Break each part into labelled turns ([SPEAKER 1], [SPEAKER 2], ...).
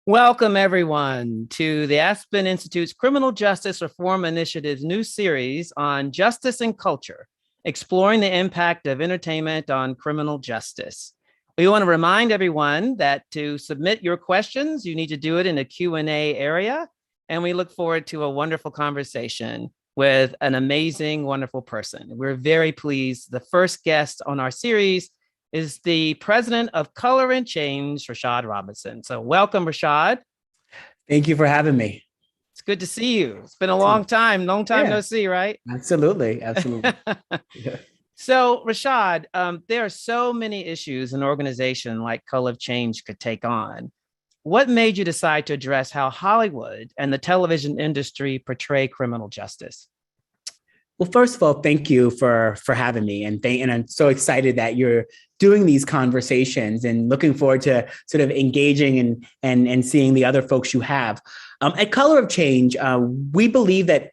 [SPEAKER 1] Welcome, everyone, to the Aspen Institute's Criminal Justice Reform Initiative's new series on justice and culture, exploring the impact of entertainment on criminal justice. We want to remind everyone that to submit your questions, you need to do it in a Q&A area, and we look forward to a wonderful conversation with an amazing, wonderful person. We're very pleased. The first guest on our series is the president of Color and Change, Rashad Robinson. So welcome, Rashad.
[SPEAKER 2] Thank you for having me.
[SPEAKER 1] It's good to see you. It's been a long time no see, right?
[SPEAKER 2] Absolutely.
[SPEAKER 1] Yeah. So Rashad, there are so many issues an organization like Color of Change could take on. What made you decide to address how Hollywood and the television industry portray criminal justice?
[SPEAKER 2] Well, first of all, thank you for having me, and I'm so excited that you're doing these conversations and looking forward to sort of engaging and seeing the other folks you have. At Color of Change, we believe that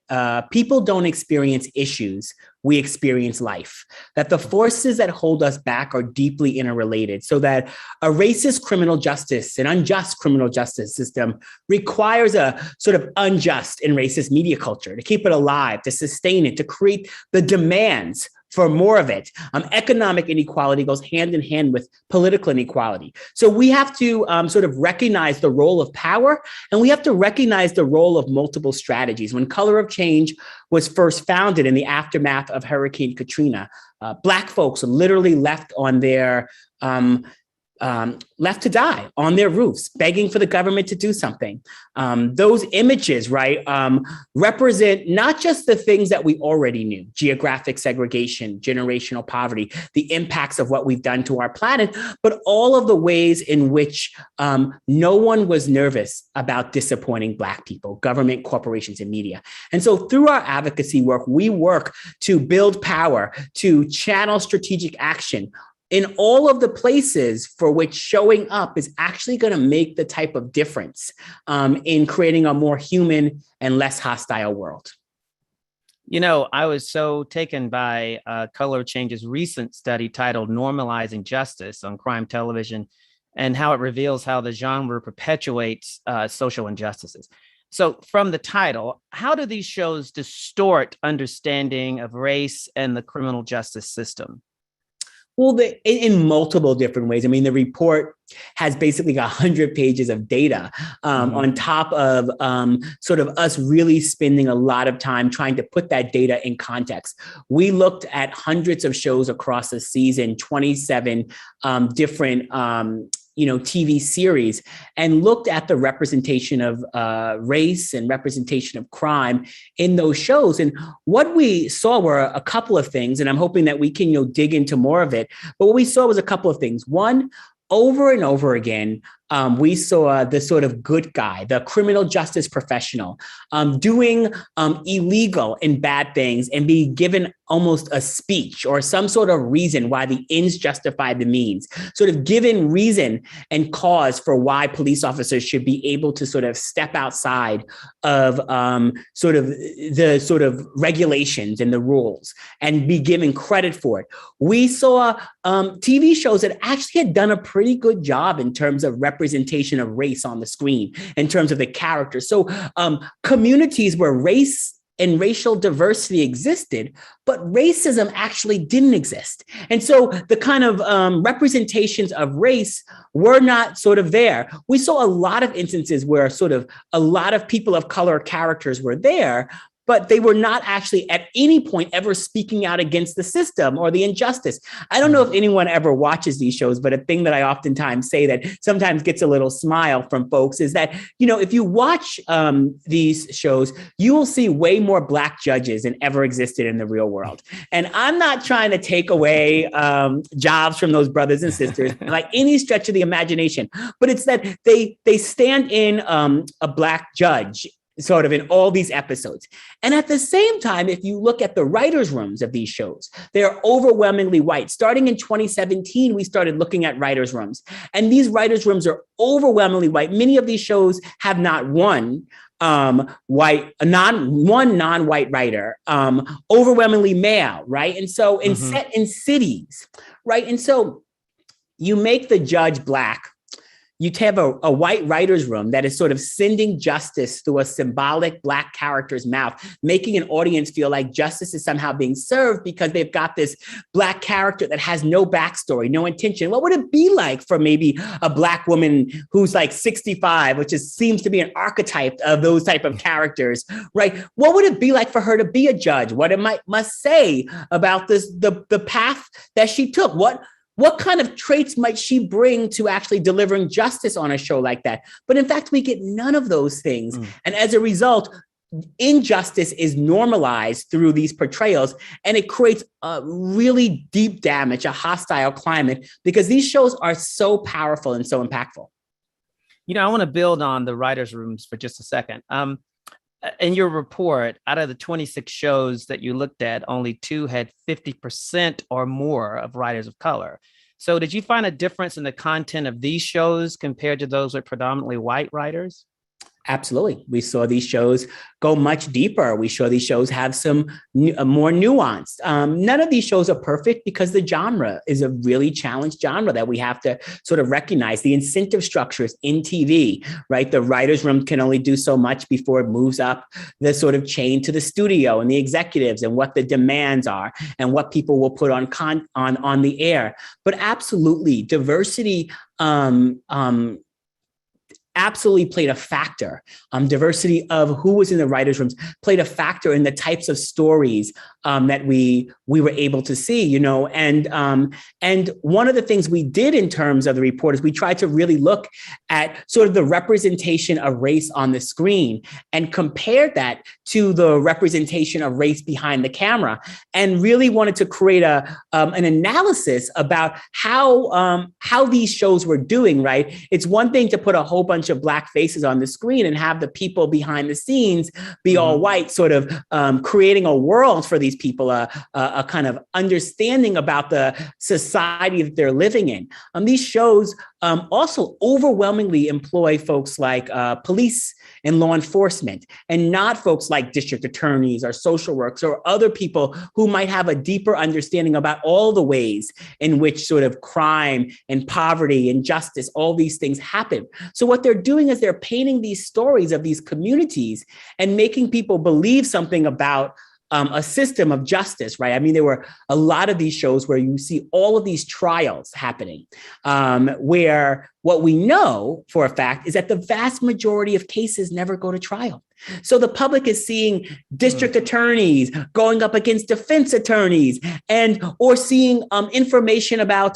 [SPEAKER 2] people don't experience issues, we experience life, that the forces that hold us back are deeply interrelated, so that a racist criminal justice, an unjust criminal justice system requires a sort of unjust and racist media culture to keep it alive, to sustain it, to create the demands for more of it. Economic inequality goes hand in hand with political inequality. So we have to sort of recognize the role of power, and we have to recognize the role of multiple strategies. When Color of Change was first founded in the aftermath of Hurricane Katrina, Black folks literally left on their left to die on their roofs, begging for the government to do something. Those images, right, represent not just the things that we already knew: geographic segregation, generational poverty, the impacts of what we've done to our planet, but all of the ways in which no one was nervous about disappointing Black people, government, corporations, and media. And so through our advocacy work, we work to build power, to channel strategic action in all of the places for which showing up is actually going to make the type of difference in creating a more human and less hostile world.
[SPEAKER 1] You know, I was so taken by Color Change's recent study titled Normalizing Justice on Crime Television, and how it reveals how the genre perpetuates social injustices. So from the title, how do these shows distort understanding of race and the criminal justice system?
[SPEAKER 2] Well, in multiple different ways. I mean, the report has basically 100 pages of data on top of sort of us really spending a lot of time trying to put that data in context. We looked at hundreds of shows across the season, 27 different TV series, and looked at the representation of race and representation of crime in those shows. And what we saw were a couple of things, and I'm hoping that we can dig into more of it. But what we saw was a couple of things. One, over and over again, we saw the sort of good guy, the criminal justice professional, doing illegal and bad things and be given almost a speech or some sort of reason why the ends justify the means, sort of given reason and cause for why police officers should be able to sort of step outside of sort of regulations and the rules and be given credit for it. We saw TV shows that actually had done a pretty good job in terms of representation of race on the screen, in terms of the characters. So communities where race and racial diversity existed, but racism actually didn't exist. And so the kind of representations of race were not sort of there. We saw a lot of instances where sort of a lot of people of color characters were there, but they were not actually at any point ever speaking out against the system or the injustice. I don't know if anyone ever watches these shows, but a thing that I oftentimes say that sometimes gets a little smile from folks is that, if you watch these shows, you will see way more Black judges than ever existed in the real world. And I'm not trying to take away jobs from those brothers and sisters like any stretch of the imagination, but it's that they stand in a Black judge sort of in all these episodes. And at the same time, if you look at the writers' rooms of these shows, they're overwhelmingly white. Starting in 2017, we started looking at writers' rooms. And these writers' rooms are overwhelmingly white. Many of these shows have not one non-white writer, overwhelmingly male, right? And so set in cities, right? And so you make the judge Black, you have a white writer's room that is sort of sending justice through a symbolic Black character's mouth, making an audience feel like justice is somehow being served because they've got this Black character that has no backstory, no intention. What would it be like for maybe a Black woman who's like 65, which seems to be an archetype of those type of characters, right? What would it be like for her to be a judge? What it must say about the path that she took? What kind of traits might she bring to actually delivering justice on a show like that? But in fact, we get none of those things. And as a result, injustice is normalized through these portrayals, and it creates a really deep damage, a hostile climate, because these shows are so powerful and so impactful.
[SPEAKER 1] I want to build on the writers' rooms for just a second. In your report, out of the 26 shows that you looked at, only 2 had 50% or more of writers of color. So did you find a difference in the content of these shows compared to those with predominantly white writers?
[SPEAKER 2] Absolutely. We saw these shows go much deeper. We saw these shows have some more nuance. None of these shows are perfect because the genre is a really challenged genre that we have to sort of recognize. The incentive structures in TV, right? The writer's room can only do so much before it moves up the sort of chain to the studio and the executives and what the demands are and what people will put on the air. But absolutely, diversity absolutely played a factor. Diversity of who was in the writers' rooms played a factor in the types of stories that we were able to see, and one of the things we did in terms of the report is we tried to really look at sort of the representation of race on the screen and compared that to the representation of race behind the camera, and really wanted to create an analysis about how these shows were doing. Right, it's one thing to put a whole bunch of Black faces on the screen and have the people behind the scenes be all white, sort of creating a world for these people, a kind of understanding about the society that they're living in. These shows also overwhelmingly employ folks like police and law enforcement, and not folks like district attorneys or social workers or other people who might have a deeper understanding about all the ways in which sort of crime and poverty and justice, all these things happen. So what they're doing is they're painting these stories of these communities and making people believe something about a system of justice, right? I mean, there were a lot of these shows where you see all of these trials happening, where what we know for a fact is that the vast majority of cases never go to trial. So the public is seeing district attorneys going up against defense attorneys, or seeing information about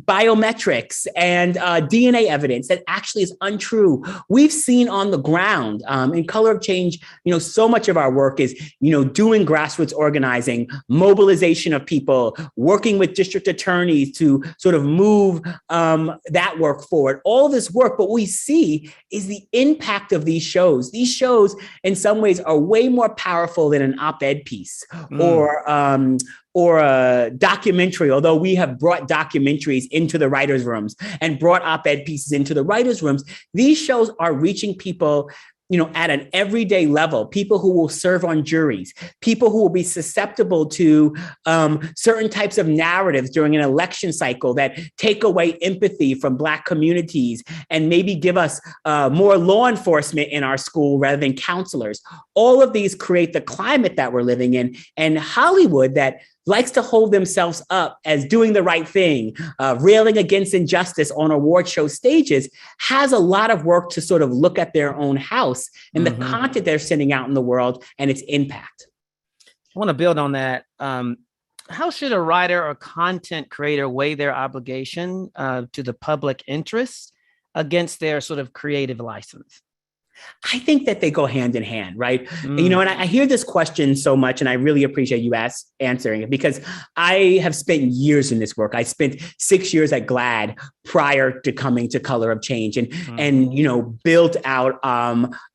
[SPEAKER 2] biometrics and DNA evidence that actually is untrue. We've seen on the ground in Color of Change, so much of our work is doing grassroots organizing, mobilization of people, working with district attorneys to sort of move that work forward. All this work, but what we see is the impact of these shows. These shows, in some ways, are way more powerful than an op-ed piece or a documentary, although we have brought documentaries into the writers' rooms and brought op-ed pieces into the writers' rooms. These shows are reaching people at an everyday level, people who will serve on juries, people who will be susceptible to certain types of narratives during an election cycle that take away empathy from Black communities and maybe give us more law enforcement in our school rather than counselors. All of these create the climate that we're living in. And Hollywood, that likes to hold themselves up as doing the right thing, railing against injustice on award show stages, has a lot of work to sort of look at their own house and the content they're sending out in the world and its impact.
[SPEAKER 1] I want to build on that. How should a writer or content creator weigh their obligation to the public interest against their sort of creative license?
[SPEAKER 2] I think that they go hand in hand, right? And I hear this question so much, and I really appreciate you answering it, because I have spent years in this work. I spent 6 years at GLAAD prior to coming to Color of Change, and built out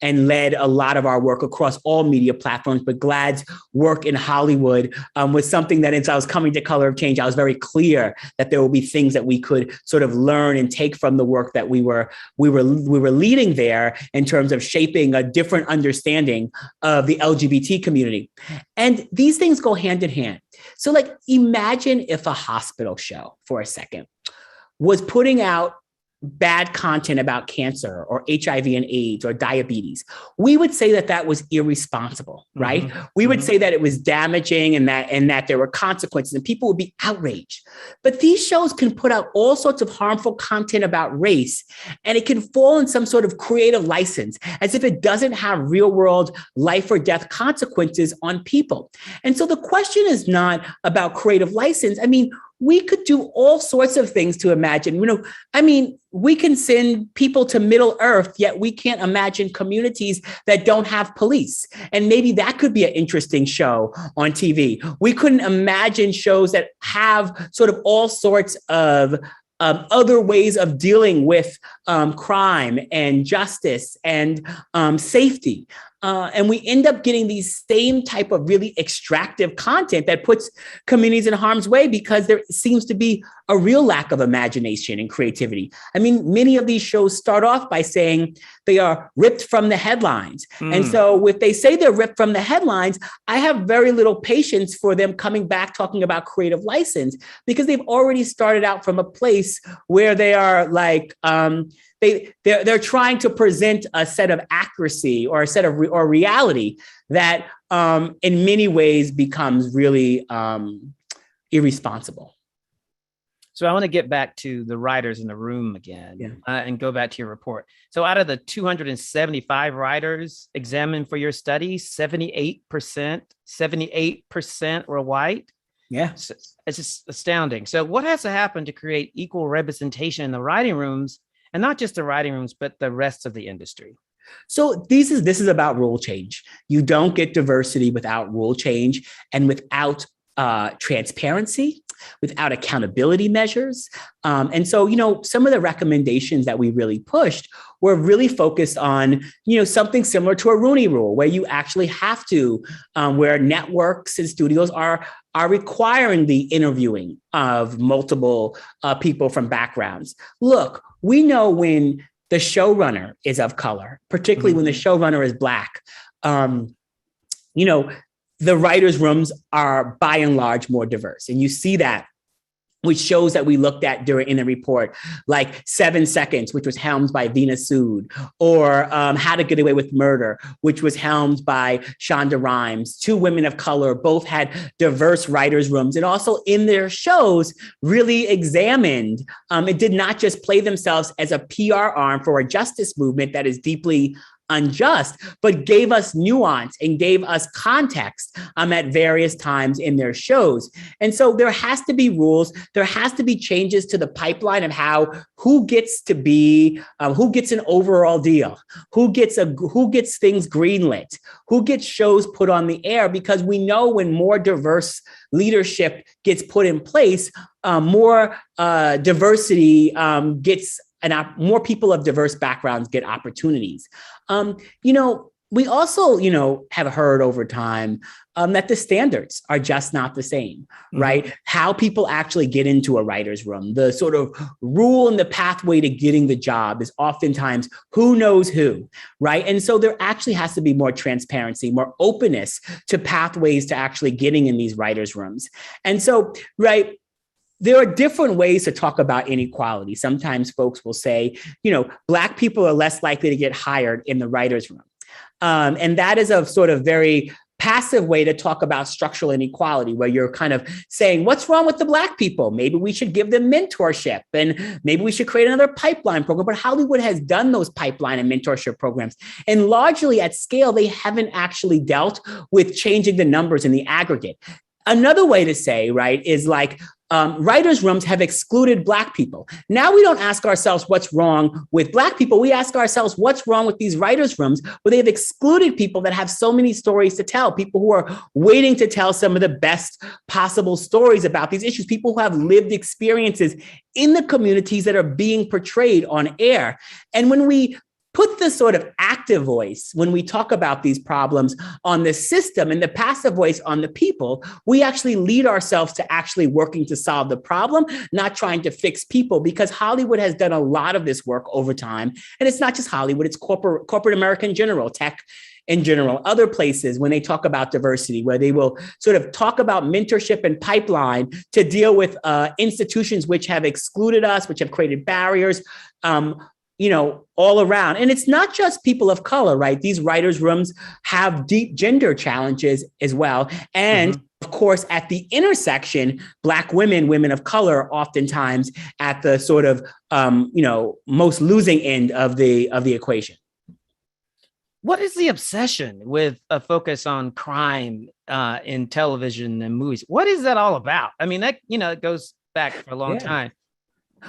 [SPEAKER 2] and led a lot of our work across all media platforms. But GLAAD's work in Hollywood was something that, as I was coming to Color of Change, I was very clear that there will be things that we could sort of learn and take from the work that we were leading there in terms of shaping a different understanding of the LGBT community. And these things go hand in hand. So imagine if a hospital show, for a second, was putting out bad content about cancer or HIV and AIDS or diabetes, we would say that that was irresponsible, right?
[SPEAKER 1] Mm-hmm.
[SPEAKER 2] We would say that it was damaging and that there were consequences and people would be outraged. But these shows can put out all sorts of harmful content about race, and it can fall in some sort of creative license as if it doesn't have real world life or death consequences on people. And so the question is not about creative license. I mean, we could do all sorts of things to imagine, we can send people to Middle Earth, yet we can't imagine communities that don't have police. And maybe that could be an interesting show on TV. We couldn't imagine shows that have sort of all sorts of other ways of dealing with crime and justice and safety. And we end up getting these same type of really extractive content that puts communities in harm's way because there seems to be a real lack of imagination and creativity. I mean, many of these shows start off by saying they are ripped from the headlines. And so if they say they're ripped from the headlines, I have very little patience for them coming back talking about creative license because they've already started out from a place where they are like, they're trying to present a set of accuracy or a set of or reality that in many ways becomes really irresponsible.
[SPEAKER 1] So I want to get back to the writers in the room again and go back to your report. So out of the 275 writers examined for your study, 78% were white.
[SPEAKER 2] Yeah.
[SPEAKER 1] So it's just astounding. So what has to happen to create equal representation in the writing rooms, and not just the writing rooms, but the rest of the industry?
[SPEAKER 2] So this is about rule change. You don't get diversity without rule change and without transparency, without accountability measures. And so, some of the recommendations that we really pushed were really focused on, something similar to a Rooney Rule, where you actually have to, where networks and studios are requiring the interviewing of multiple people from backgrounds. Look, we know when the showrunner is of color, particularly when the showrunner is Black, the writers' rooms are by and large more diverse. And you see that with shows that we looked at in the report, like 7 Seconds, which was helmed by Veena Sood, or How to Get Away with Murder, which was helmed by Shonda Rhimes. Two women of color, both had diverse writers' rooms, and also in their shows really examined. It did not just play themselves as a PR arm for a justice movement that is deeply unjust, but gave us nuance and gave us context at various times in their shows. And so there has to be rules. There has to be changes to the pipeline of who gets to be, who gets an overall deal, who gets things greenlit, who gets shows put on the air, because we know when more diverse leadership gets put in place, more diversity gets and more people of diverse backgrounds get opportunities. We also, have heard over time that the standards are just not the same, right? How people actually get into a writer's room, the sort of rule and the pathway to getting the job is oftentimes who knows who, right? And so there actually has to be more transparency, more openness to pathways to actually getting in these writers' rooms. And so, right, there are different ways to talk about inequality. Sometimes folks will say, Black people are less likely to get hired in the writer's room. And that is a sort of very passive way to talk about structural inequality, where you're kind of saying, what's wrong with the Black people? Maybe we should give them mentorship, and maybe we should create another pipeline program. But Hollywood has done those pipeline and mentorship programs. And largely at scale, they haven't actually dealt with changing the numbers in the aggregate. Another way to say, right, is like, writers' rooms have excluded Black people. Now we don't ask ourselves what's wrong with Black people. We ask ourselves what's wrong with these writers' rooms where they've excluded people that have so many stories to tell, people who are waiting to tell some of the best possible stories about these issues, people who have lived experiences in the communities that are being portrayed on air. And when we put the sort of active voice when we talk about these problems on the system and the passive voice on the people, we actually lead ourselves to actually working to solve the problem, not trying to fix people, because Hollywood has done a lot of this work over time. And it's not just Hollywood, it's corporate America in general, tech in general, other places when they talk about diversity, where they will sort of talk about mentorship and pipeline to deal with institutions which have excluded us, which have created barriers, all around. And it's not just people of color, right? These writers' rooms have deep gender challenges as well. And of course, at the intersection, Black women, women of color, oftentimes at the sort of, most losing end of the equation.
[SPEAKER 1] What is the obsession with a focus on crime in television and movies? What is that all about? I mean, that, it goes back for a long time.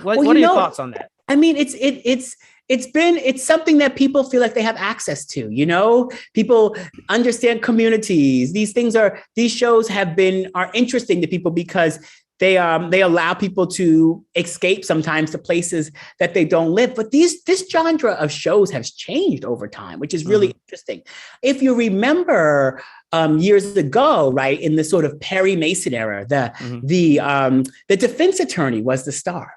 [SPEAKER 1] What are your thoughts on that? I mean,
[SPEAKER 2] it's something that people feel like they have access to, people understand communities. These shows are interesting to people because they allow people to escape sometimes to places that they don't live. But this genre of shows has changed over time, which is really interesting. If you remember years ago, right, in the sort of Perry Mason era, the defense attorney was the star.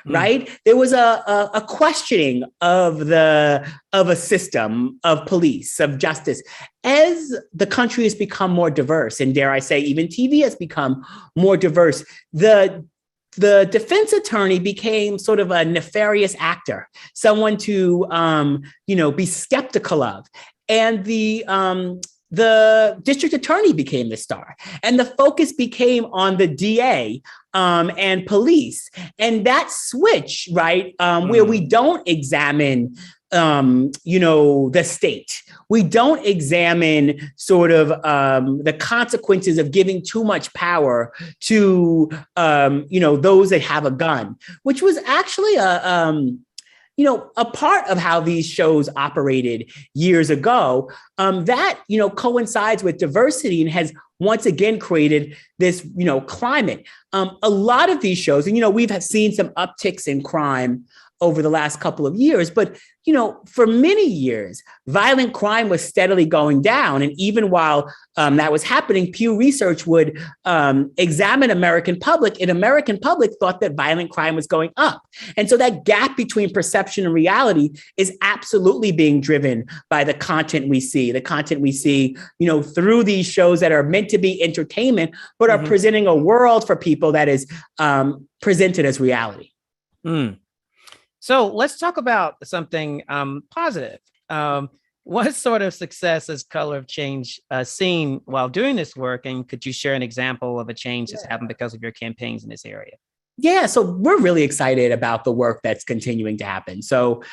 [SPEAKER 2] Right. There was a questioning of a system of police, of justice. As the country has become more diverse, and dare I say, even TV has become more diverse, the defense attorney became sort of a nefarious actor, someone to be skeptical of. And the district attorney became the star, and the focus became on the DA and police. And that switch, right, where we don't examine, the state, we don't examine sort of the consequences of giving too much power to, those that have a gun, which was actually a part of how these shows operated years ago, that, coincides with diversity and has once again created this, climate. A lot of these shows, and, we've seen some upticks in crime over the last couple of years, but, for many years, violent crime was steadily going down. And even while that was happening, Pew Research would examine American public, and American public thought that violent crime was going up. And so that gap between perception and reality is absolutely being driven by the content we see, through these shows that are meant to be entertainment, but are presenting a world for people that is presented as reality.
[SPEAKER 1] So let's talk about something positive. What sort of success has Color of Change seen while doing this work? And could you share an example of a change that's happened because of your campaigns in this area?
[SPEAKER 2] Yeah, so we're really excited about the work that's continuing to happen. So,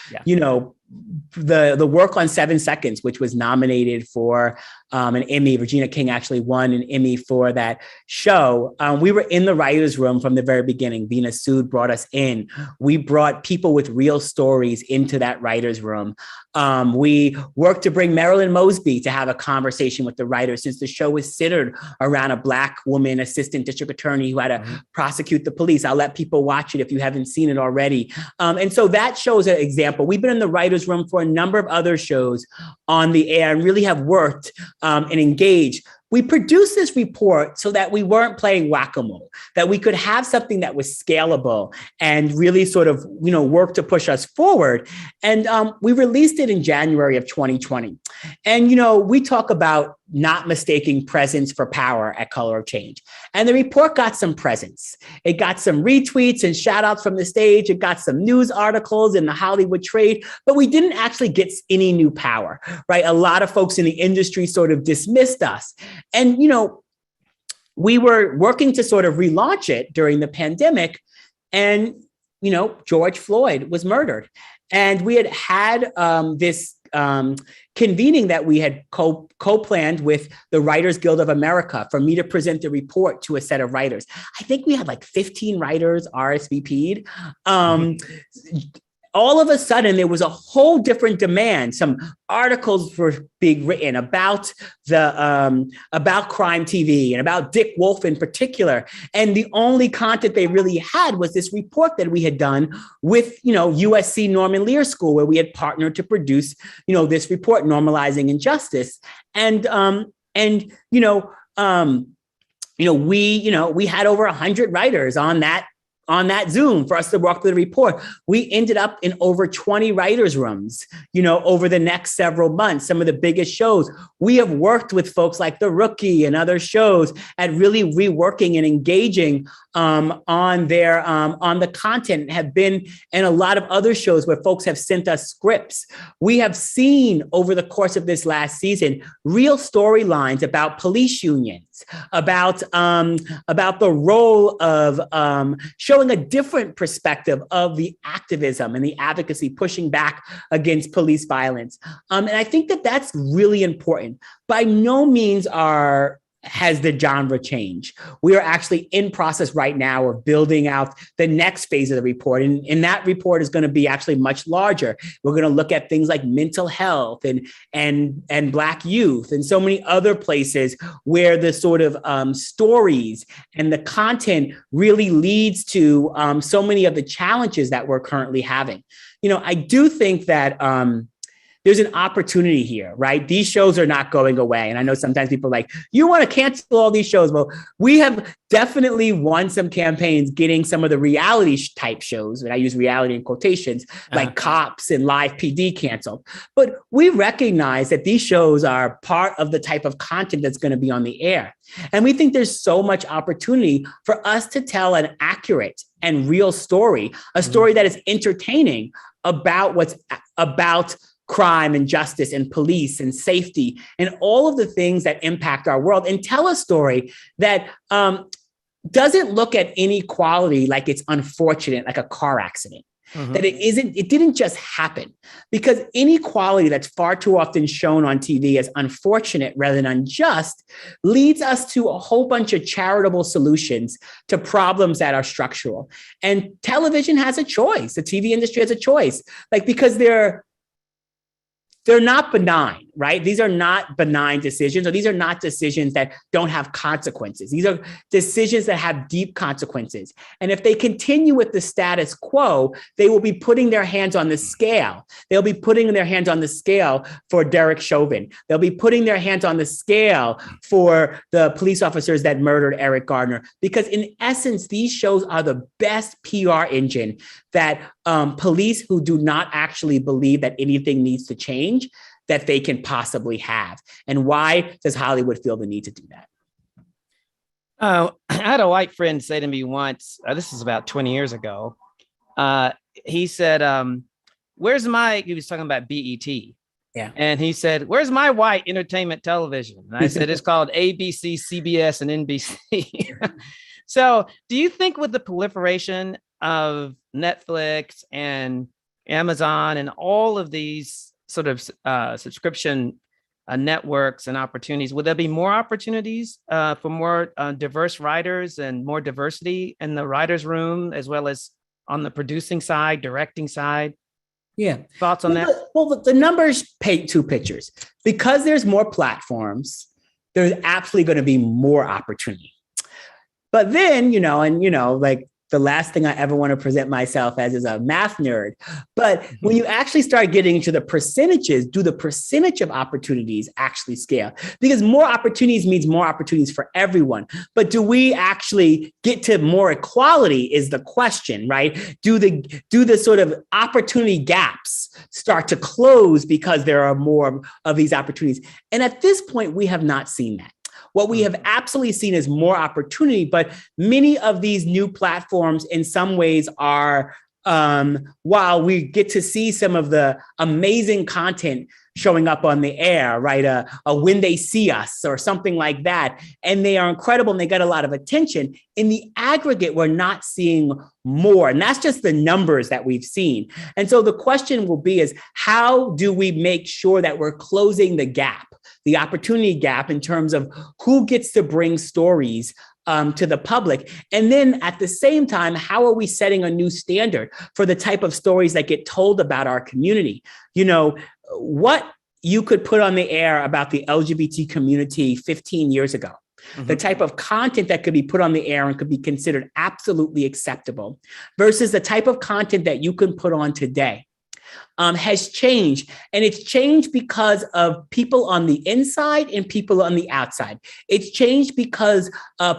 [SPEAKER 2] the work on 7 Seconds, which was nominated for an Emmy. Regina King actually won an Emmy for that show. We were in the writer's room from the very beginning. Vina Sood brought us in. We brought people with real stories into that writer's room. We worked to bring Marilyn Mosby to have a conversation with the writers, since the show was centered around a Black woman assistant district attorney who had to prosecute the police. I'll let people watch it if you haven't seen it already. And so that shows an example. We've been in the writer's room for a number of other shows on the air and really have worked and engaged. We produced this report so that we weren't playing whack-a-mole, that we could have something that was scalable and really sort of, work to push us forward. And we released it in January of 2020. And, we talk about not mistaking presence for power at Color of Change. And the report got some presence. It got some retweets and shout outs from the stage. It got some news articles in the Hollywood Trade, but we didn't actually get any new power, right? A lot of folks in the industry sort of dismissed us. And, we were working to sort of relaunch it during the pandemic, and, George Floyd was murdered. And we had this convening that we had co-planned with the Writers Guild of America for me to present the report to a set of writers. I think we had like 15 writers RSVP'd. all of a sudden there was a whole different demand. Some articles were being written about about crime TV and about Dick Wolf in particular. And the only content they really had was this report that we had done with, USC Norman Lear School, where we had partnered to produce, this report, Normalizing Injustice. And we had over 100 writers on that Zoom for us to walk through the report. We ended up in over 20 writers' rooms, over the next several months, some of the biggest shows. We have worked with folks like The Rookie and other shows at really reworking and engaging on the content, and have been in a lot of other shows where folks have sent us scripts. We have seen over the course of this last season, real storylines about police unions, about the role of showing a different perspective of the activism and the advocacy pushing back against police violence. And I think that that's really important. By no means has the genre changed. We are actually in process right now of building out the next phase of the report. And that report is going to be actually much larger. We're going to look at things like mental health and Black youth and so many other places where the sort of stories and the content really leads to so many of the challenges that we're currently having. I do think that there's an opportunity here, right? These shows are not going away. And I know sometimes people are like, you want to cancel all these shows. Well, we have definitely won some campaigns getting some of the reality type shows, and I use reality in quotations, like Cops and Live PD canceled. But we recognize that these shows are part of the type of content that's going to be on the air. And we think there's so much opportunity for us to tell an accurate and real story, a story that is entertaining about crime and justice and police and safety and all of the things that impact our world, and tell a story that doesn't look at inequality like it's unfortunate, like a car accident. That it didn't just happen, because inequality that's far too often shown on TV as unfortunate rather than unjust leads us to a whole bunch of charitable solutions to problems that are structural. And television has a choice. The TV industry has a choice, because they're not benign, right? These are not benign decisions, or these are not decisions that don't have consequences. These are decisions that have deep consequences. And if they continue with the status quo, they will be putting their hands on the scale. They'll be putting their hands on the scale for Derek Chauvin. They'll be putting their hands on the scale for the police officers that murdered Eric Gardner. Because in essence, these shows are the best PR engine that police who do not actually believe that anything needs to change, that they can possibly have. And why does Hollywood feel the need to do that?
[SPEAKER 1] I had a white friend say to me once, this is about 20 years ago. He said, he was talking about BET.
[SPEAKER 2] Yeah.
[SPEAKER 1] And he said, where's my white entertainment television? And I said, it's called ABC, CBS, and NBC. So do you think with the proliferation of Netflix and Amazon and all of these sort of subscription networks and opportunities, would there be more opportunities for more diverse writers and more diversity in the writer's room, as well as on the producing side, directing side?
[SPEAKER 2] Yeah.
[SPEAKER 1] Thoughts on that?
[SPEAKER 2] The numbers paint two pictures. Because there's more platforms, there's absolutely going to be more opportunity. But then, the last thing I ever want to present myself as is a math nerd. But when you actually start getting into the percentages, do the percentage of opportunities actually scale? Because more opportunities means more opportunities for everyone. But do we actually get to more equality is the question, right? Do the sort of opportunity gaps start to close because there are more of these opportunities? And at this point, we have not seen that. What we have absolutely seen is more opportunity, but many of these new platforms in some ways are, while we get to see some of the amazing content showing up on the air, right? A When They See Us or something like that. And they are incredible and they get a lot of attention. In the aggregate, we're not seeing more. And that's just the numbers that we've seen. And so the question will be is, how do we make sure that we're closing the gap, the opportunity gap in terms of who gets to bring stories to the public? And then at the same time, how are we setting a new standard for the type of stories that get told about our community? What you could put on the air about the LGBT community 15 years ago, the type of content that could be put on the air and could be considered absolutely acceptable versus the type of content that you can put on today has changed. And it's changed because of people on the inside and people on the outside. It's changed because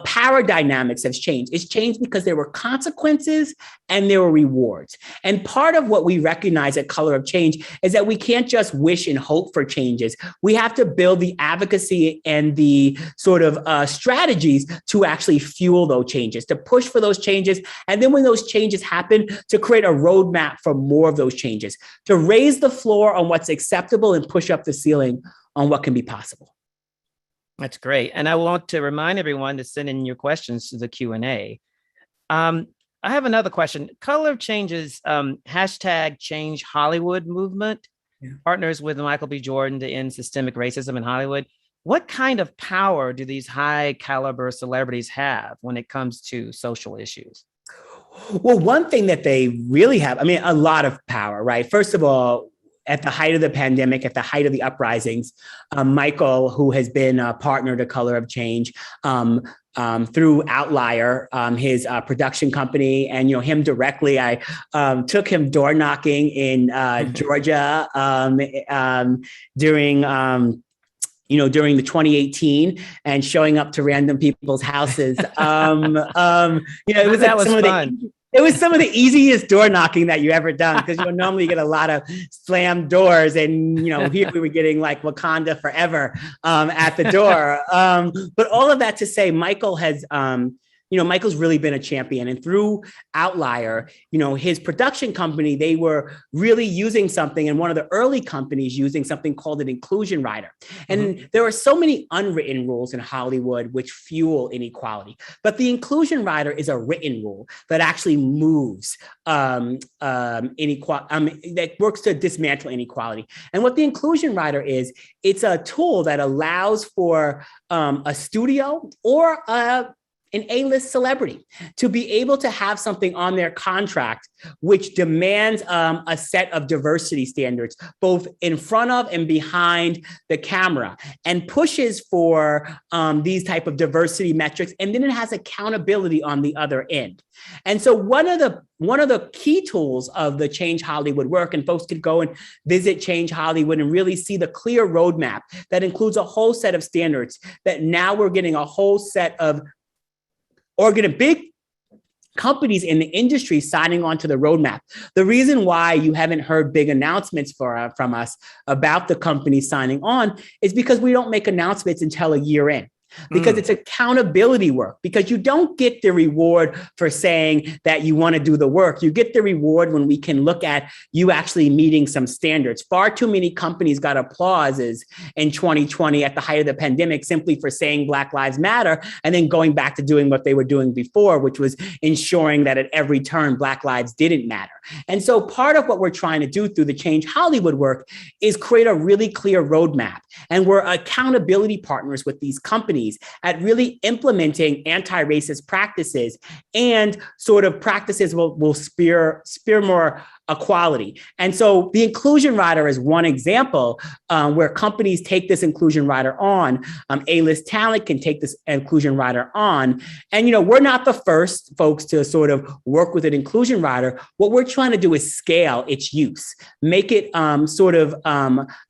[SPEAKER 2] power dynamics have changed. It's changed because there were consequences and there were rewards. And part of what we recognize at Color of Change is that we can't just wish and hope for changes. We have to build the advocacy and the sort of strategies to actually fuel those changes, to push for those changes. And then when those changes happen, to create a roadmap for more of those changes, to raise the floor on what's acceptable and push up the ceiling on what can be possible.
[SPEAKER 1] That's great. And I want to remind everyone to send in your questions to the Q&A. I have another question. Color of Change's hashtag Change Hollywood movement partners with Michael B. Jordan to end systemic racism in Hollywood. What kind of power do these high caliber celebrities have when it comes to social issues?
[SPEAKER 2] Well, one thing that they really have, a lot of power, right? First of all, at the height of the pandemic, at the height of the uprisings, Michael, who has been a partner to Color of Change through Outlier, his production company, and him directly, I took him door knocking in Georgia during the 2018 and showing up to random people's houses. It was some of the easiest door knocking that you ever done, because normally you get a lot of slammed doors, and here we were getting like Wakanda forever at the door. But all of that to say, Michael has Michael's really been a champion, and through Outlier, his production company, they were really using something, and one of the early companies using something called an inclusion rider. And there are so many unwritten rules in Hollywood which fuel inequality, but the inclusion rider is a written rule that actually moves inequality, that works to dismantle inequality. And what the inclusion rider is, it's a tool that allows for a studio or an A-list celebrity to be able to have something on their contract which demands a set of diversity standards, both in front of and behind the camera, and pushes for these type of diversity metrics. And then it has accountability on the other end. And so one of the key tools of the Change Hollywood work, and folks could go and visit Change Hollywood and really see the clear roadmap that includes a whole set of standards, that now we're getting a whole set of big companies in the industry signing on to the roadmap. The reason why you haven't heard big announcements from us about the company signing on is because we don't make announcements until a year in. Because it's accountability work, because you don't get the reward for saying that you want to do the work. You get the reward when we can look at you actually meeting some standards. Far too many companies got applauses in 2020 at the height of the pandemic simply for saying Black Lives Matter, and then going back to doing what they were doing before, which was ensuring that at every turn Black lives didn't matter. And so part of what we're trying to do through the Change Hollywood work is create a really clear roadmap. And we're accountability partners with these companies at really implementing anti-racist practices and sort of practices will spear more equality. And so the inclusion rider is one example where companies take this inclusion rider on. A-list talent can take this inclusion rider on. And, we're not the first folks to sort of work with an inclusion rider. What we're trying to do is scale its use, make it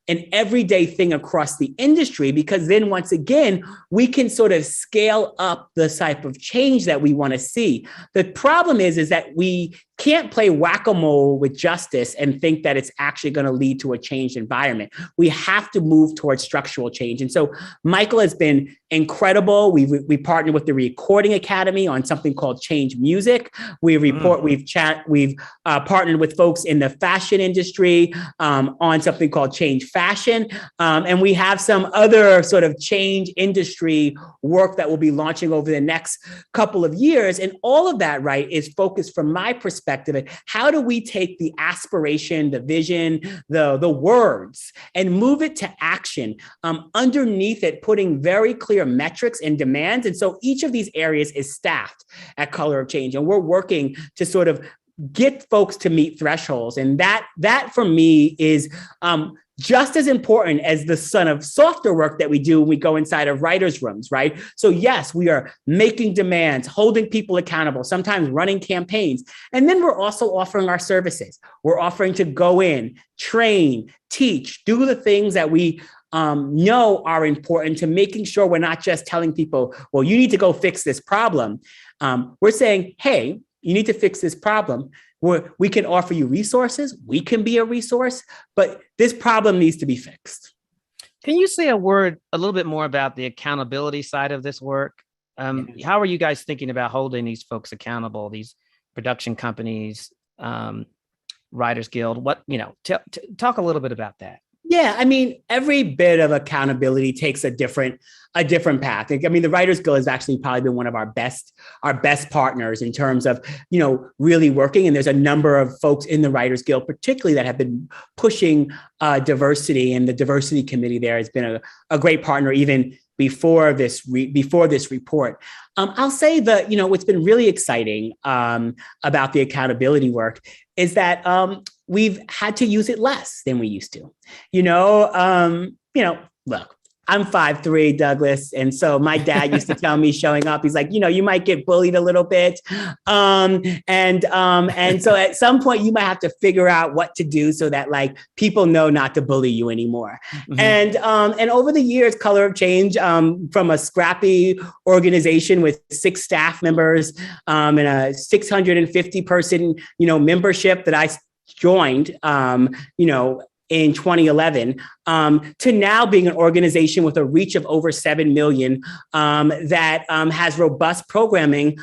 [SPEAKER 2] an everyday thing across the industry, because then once again, we can sort of scale up the type of change that we want to see. The problem is that we can't play whack-a-mole with justice and think that it's actually going to lead to a changed environment. We have to move towards structural change. And so Michael has been incredible. We partnered with the Recording Academy on something called Change Music. We've partnered with folks in the fashion industry on something called Change Fashion. And we have some other sort of change industry work that will be launching over the next couple of years. And all of that, right, is focused from my perspective perspective, how do we take the aspiration, the vision, the words, and move it to action, underneath it, putting very clear metrics and demands. And so each of these areas is staffed at Color of Change, and we're working to sort of get folks to meet thresholds. And that for me is just as important as the son of softer work that we do when we go inside of writers' rooms, right? So yes, we are making demands, holding people accountable, sometimes running campaigns. And then we're also offering our services. We're offering to go in, train, teach, do the things that we know are important to making sure we're not just telling people, well, you need to go fix this problem. We're saying, hey, you need to fix this problem. We can offer you resources. We can be a resource, but this problem needs to be fixed.
[SPEAKER 1] Can you say a little bit more about the accountability side of this work? How are you guys thinking about holding these folks accountable, these production companies, Writers Guild? Talk a little bit about that.
[SPEAKER 2] Yeah, I mean, every bit of accountability takes a different path. I mean, the Writers Guild has actually probably been one of our best partners in terms of, really working. And there's a number of folks in the Writers Guild, particularly, that have been pushing diversity, and the diversity committee there has been a great partner even before this report. I'll say that, what's been really exciting about the accountability work is that we've had to use it less than we used to. Look, I'm 5'3", Douglas. And so my dad used to tell me showing up, he's like, you might get bullied a little bit. And so at some point you might have to figure out what to do so that people know not to bully you anymore. Mm-hmm. And over the years, Color of Change, from a scrappy organization with 6 staff members, and a 650 person, membership that I joined, in 2011, to now being an organization with a reach of over 7 million that has robust programming.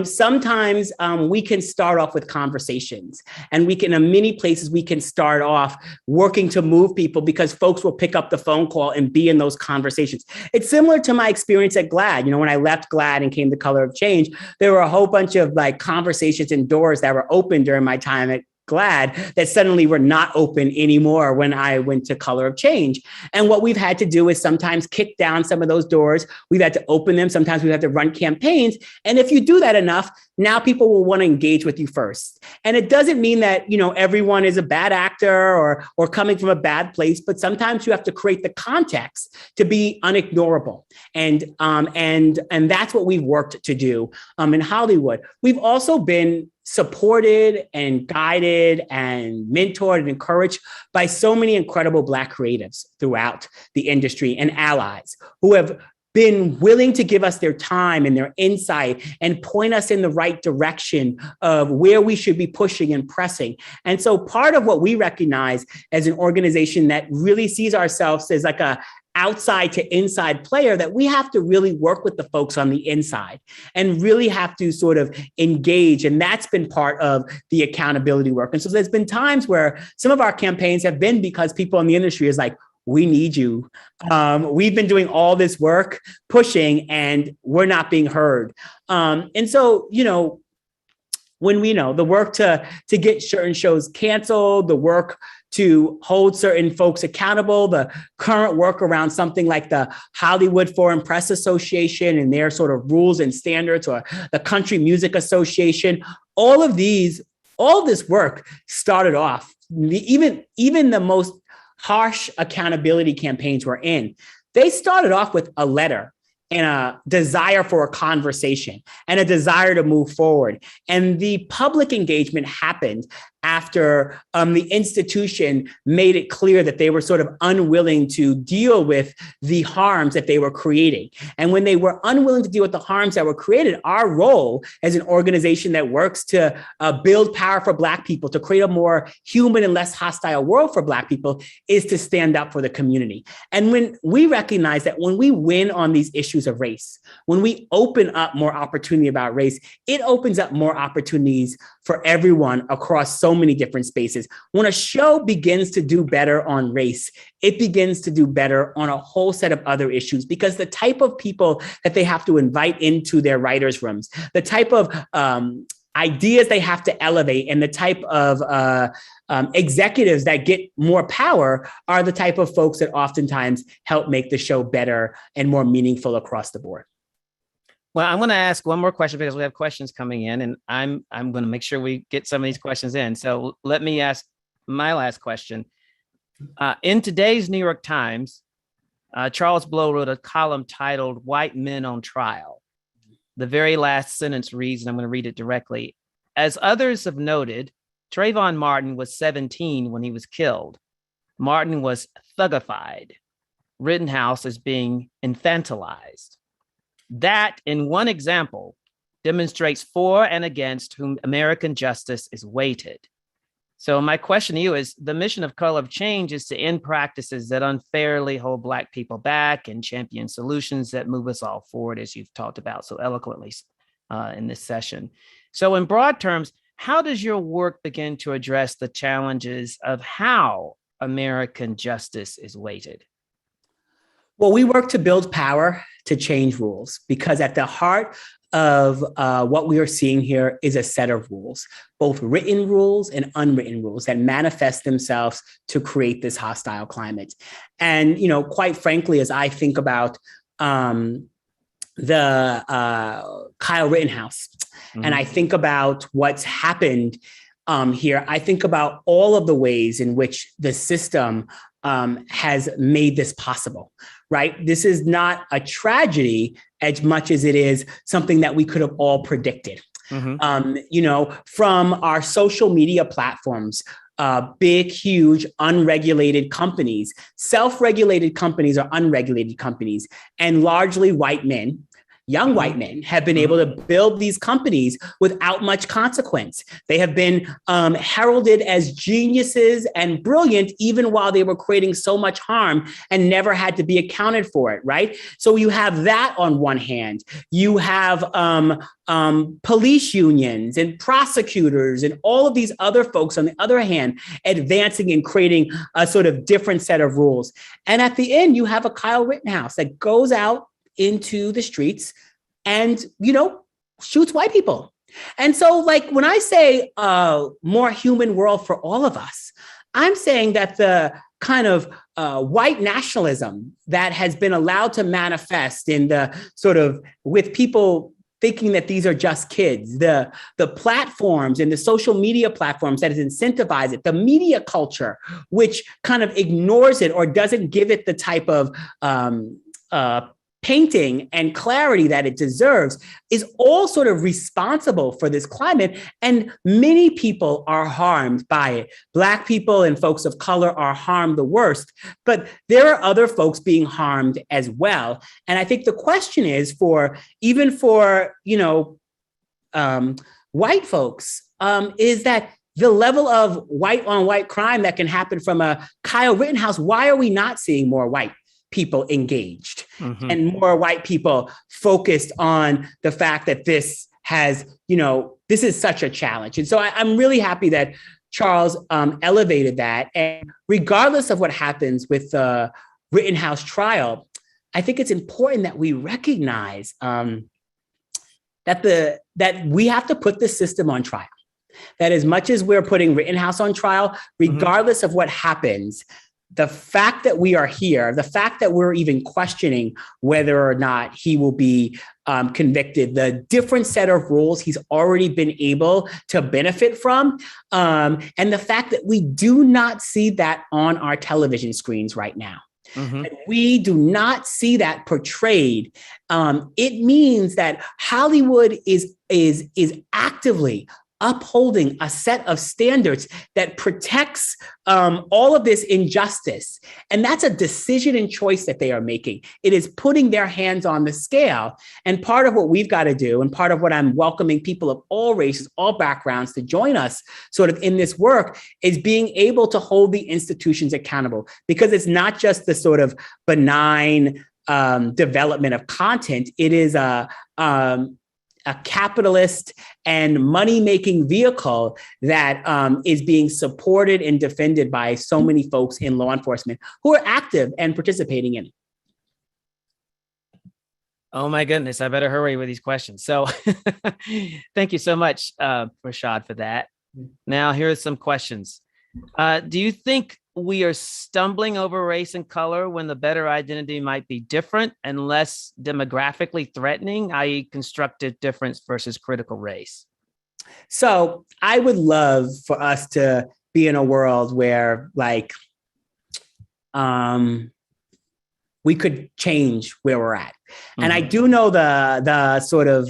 [SPEAKER 2] Sometimes we can start off with conversations, and in many places we can start off working to move people because folks will pick up the phone call and be in those conversations. It's similar to my experience at GLAAD. When I left GLAAD and came to Color of Change, there were a whole bunch of conversations and doors that were open during my time at GLAAD that suddenly were not open anymore when I went to Color of Change. And what we've had to do is sometimes kick down some of those doors. We've had to open them. Sometimes we've had to run campaigns. And if you do that enough, now people will want to engage with you first. And it doesn't mean that, everyone is a bad actor or coming from a bad place, but sometimes you have to create the context to be unignorable. And that's what we've worked to do in Hollywood. We've also been supported and guided and mentored and encouraged by so many incredible Black creatives throughout the industry and allies who have been willing to give us their time and their insight and point us in the right direction of where we should be pushing and pressing. And so part of what we recognize as an organization that really sees ourselves as a outside to inside player, that we have to really work with the folks on the inside and really have to sort of engage. And that's been part of the accountability work. And so there's been times where some of our campaigns have been because people in the industry is like, we need you. We've been doing all this work pushing and we're not being heard. And so, when we know the work to get certain shows canceled, the work to hold certain folks accountable, the current work around something like the Hollywood Foreign Press Association and their sort of rules and standards, or the Country Music Association, all this work started off, even the most harsh accountability campaigns we're in, they started off with a letter and a desire for a conversation and a desire to move forward. And the public engagement happened after the institution made it clear that they were sort of unwilling to deal with the harms that they were creating. And when they were unwilling to deal with the harms that were created, our role as an organization that works to build power for Black people, to create a more human and less hostile world for Black people, is to stand up for the community. And when we recognize that when we win on these issues of race, when we open up more opportunity about race, it opens up more opportunities for everyone across so many different spaces. When a show begins to do better on race, it begins to do better on a whole set of other issues, because the type of people that they have to invite into their writers' rooms, the type of ideas they have to elevate and the type of executives that get more power are the type of folks that oftentimes help make the show better and more meaningful across the board.
[SPEAKER 1] Well, I'm going to ask one more question because we have questions coming in, and I'm going to make sure we get some of these questions in. So let me ask my last question. In today's New York Times, Charles Blow wrote a column titled "White Men on Trial." The very last sentence reads, and I'm going to read it directly. As others have noted, Trayvon Martin was 17 when he was killed. Martin was thugified. Rittenhouse is being infantilized. That, in one example, demonstrates for and against whom American justice is weighted. So my question to you is, the mission of Color of Change is to end practices that unfairly hold Black people back and champion solutions that move us all forward, as you've talked about so eloquently in this session. So in broad terms, how does your work begin to address the challenges of how American justice is weighted?
[SPEAKER 2] Well, we work to build power to change rules, because at the heart of what we are seeing here is a set of rules, both written rules and unwritten rules that manifest themselves to create this hostile climate. And, quite frankly, as I think about the Kyle Rittenhouse, and I think about what's happened here, I think about all of the ways in which the system has made this possible, right? This is not a tragedy as much as it is something that we could have all predicted. From our social media platforms, big, huge, unregulated companies, self-regulated companies or unregulated companies, and largely white men, young white men have been able to build these companies without much consequence. They have been heralded as geniuses and brilliant, even while they were creating so much harm and never had to be accounted for it, right? So you have that on one hand. You have police unions and prosecutors and all of these other folks on the other hand, advancing and creating a sort of different set of rules. And at the end, you have a Kyle Rittenhouse that goes out into the streets and, shoots white people. And so when I say more human world for all of us, I'm saying that the kind of white nationalism that has been allowed to manifest in the sort of with people thinking that these are just kids, the platforms and the social media platforms that has incentivized it, the media culture, which kind of ignores it or doesn't give it the type of painting and clarity that it deserves, is all sort of responsible for this climate. And many people are harmed by it. Black people and folks of color are harmed the worst, but there are other folks being harmed as well. And I think the question is even for white folks, is that the level of white on white crime that can happen from a Kyle Rittenhouse, why are we not seeing more white people engaged and more white people focused on the fact that this is such a challenge? And so I'm really happy that Charles elevated that. And regardless of what happens with the Rittenhouse trial, I think it's important that we recognize that we have to put the system on trial. That as much as we're putting Rittenhouse on trial, regardless of what happens, the fact that we are here, the fact that we're even questioning whether or not he will be convicted, the different set of rules he's already been able to benefit from, and the fact that we do not see that on our television screens right now. We do not see that portrayed. It means that Hollywood is actively upholding a set of standards that protects all of this injustice. And that's a decision and choice that they are making. It is putting their hands on the scale. And part of what we've got to do, and part of what I'm welcoming people of all races, all backgrounds to join us sort of in this work, is being able to hold the institutions accountable, because it's not just the sort of benign development of content. It is a capitalist and money-making vehicle that is being supported and defended by so many folks in law enforcement who are active and participating in it.
[SPEAKER 1] Oh my goodness, I better hurry with these questions. So thank you so much, Rashad, for that. Now, here are some questions. Do you think we are stumbling over race and color when the better identity might be different and less demographically threatening, i.e., constructive difference versus critical race?
[SPEAKER 2] So I would love for us to be in a world where like we could change where we're at. Mm-hmm. And I do know the sort of,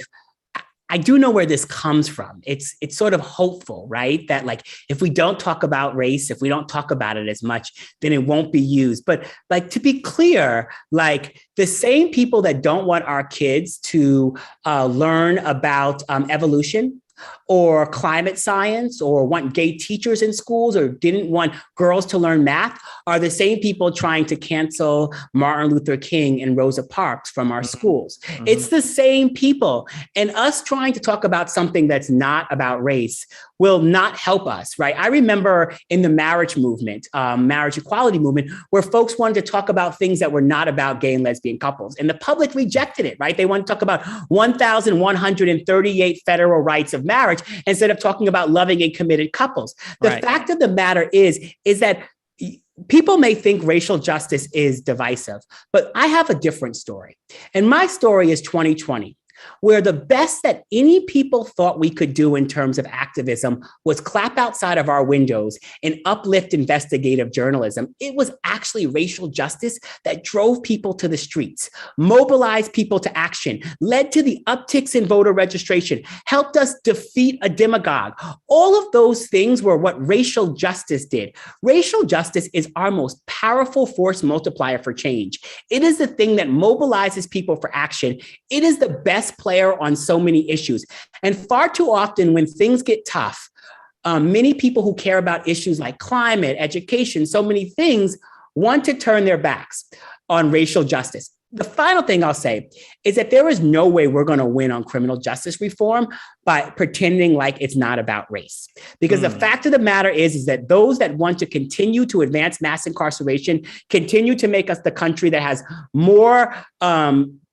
[SPEAKER 2] I do know where this comes from. It's sort of hopeful, right? That like, if we don't talk about race, if we don't talk about it as much, then it won't be used. But like, to be clear, like the same people that don't want our kids to learn about evolution or climate science or want gay teachers in schools or didn't want girls to learn math are the same people trying to cancel Martin Luther King and Rosa Parks from our schools. Mm-hmm. It's the same people. And us trying to talk about something that's not about race will not help us, right? I remember in the marriage movement, marriage equality movement, where folks wanted to talk about things that were not about gay and lesbian couples. And the public rejected it, right? They want to talk about 1,138 federal rights of marriage instead of talking about loving and committed couples. The fact of the matter is that people may think racial justice is divisive, but I have a different story. And my story is 2020. Where the best that any people thought we could do in terms of activism was clap outside of our windows and uplift investigative journalism. It was actually racial justice that drove people to the streets, mobilized people to action, led to the upticks in voter registration, helped us defeat a demagogue. All of those things were what racial justice did. Racial justice is our most powerful force multiplier for change. It is the thing that mobilizes people for action. It is the best player on so many issues. And far too often when things get tough, many people who care about issues like climate, education, so many things want to turn their backs on racial justice. The final thing I'll say is that there is no way we're going to win on criminal justice reform by pretending like it's not about race. Because the fact of the matter is that those that want to continue to advance mass incarceration, continue to make us the country that has more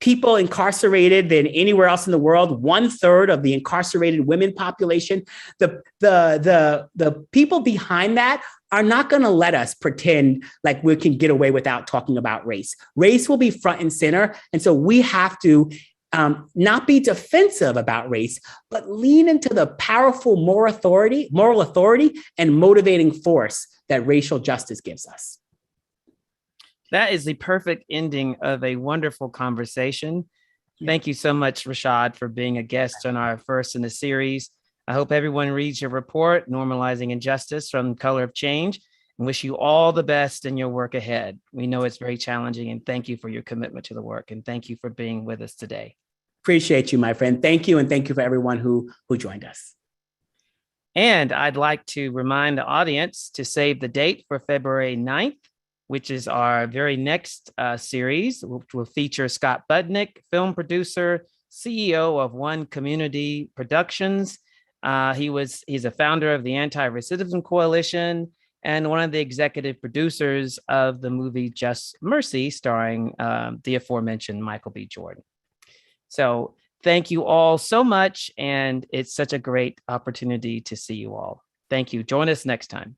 [SPEAKER 2] people incarcerated than anywhere else in the world, 1/3 of the incarcerated women population, the people behind that are not going to let us pretend like we can get away without talking about race. Race will be front and center. And so we have to not be defensive about race, but lean into the powerful moral authority and motivating force that racial justice gives us.
[SPEAKER 1] That is the perfect ending of a wonderful conversation. Thank you so much, Rashad, for being a guest on our first in the series. I hope everyone reads your report, Normalizing Injustice from Color of Change, and wish you all the best in your work ahead. We know it's very challenging, and thank you for your commitment to the work, and thank you for being with us today.
[SPEAKER 2] Appreciate you, my friend. Thank you, and thank you for everyone who joined us.
[SPEAKER 1] And I'd like to remind the audience to save the date for February 9th, which is our very next series, which will feature Scott Budnick, film producer, CEO of One Community Productions. He's a founder of the Anti-Recidivism Coalition and one of the executive producers of the movie Just Mercy, starring the aforementioned Michael B. Jordan. So thank you all so much, and it's such a great opportunity to see you all. Thank you. Join us next time.